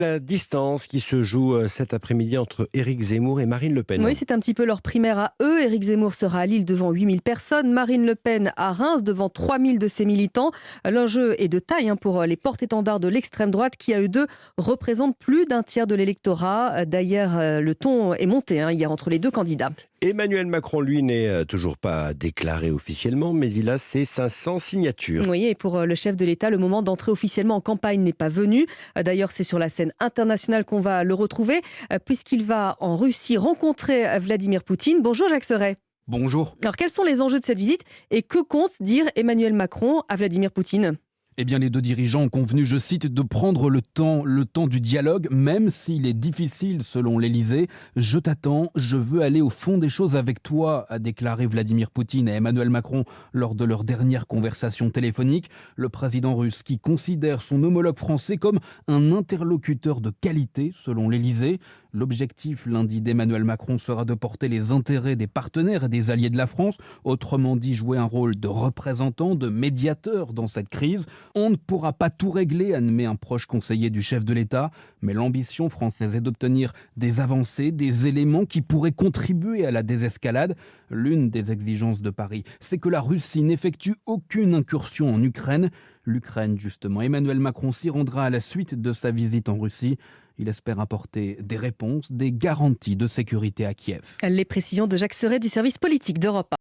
La distance qui se joue cet après-midi entre Éric Zemmour et Marine Le Pen. Oui, c'est un petit peu leur primaire à eux. Éric Zemmour sera à Lille devant 8000 personnes. Marine Le Pen à Reims devant 3000 de ses militants. L'enjeu est de taille pour les porte-étendards de l'extrême droite qui, à eux deux, représentent plus d'un tiers de l'électorat. D'ailleurs, le ton est monté hier entre les deux candidats. Emmanuel Macron, lui, n'est toujours pas déclaré officiellement, mais il a ses 500 signatures. Oui, et pour le chef de l'État, le moment d'entrer officiellement en campagne n'est pas venu. D'ailleurs, c'est sur la scène internationale qu'on va le retrouver, puisqu'il va en Russie rencontrer Vladimir Poutine. Bonjour Jacques Serret. Bonjour. Alors, quels sont les enjeux de cette visite et que compte dire Emmanuel Macron à Vladimir Poutine ? Eh bien, les deux dirigeants ont convenu, je cite, de prendre le temps du dialogue, même s'il est difficile selon l'Élysée. Je t'attends, je veux aller au fond des choses avec toi, a déclaré Vladimir Poutine à Emmanuel Macron lors de leur dernière conversation téléphonique. Le président russe qui considère son homologue français comme un interlocuteur de qualité selon l'Élysée. L'objectif lundi d'Emmanuel Macron sera de porter les intérêts des partenaires et des alliés de la France, autrement dit jouer un rôle de représentant, de médiateur dans cette crise. On ne pourra pas tout régler, admet un proche conseiller du chef de l'État, mais l'ambition française est d'obtenir des avancées, des éléments qui pourraient contribuer à la désescalade. L'une des exigences de Paris, c'est que la Russie n'effectue aucune incursion en Ukraine. L'Ukraine, justement, Emmanuel Macron s'y rendra à la suite de sa visite en Russie. Il espère apporter des réponses, des garanties de sécurité à Kiev. Les précisions de Jacques Serret du service politique d'Europe 1.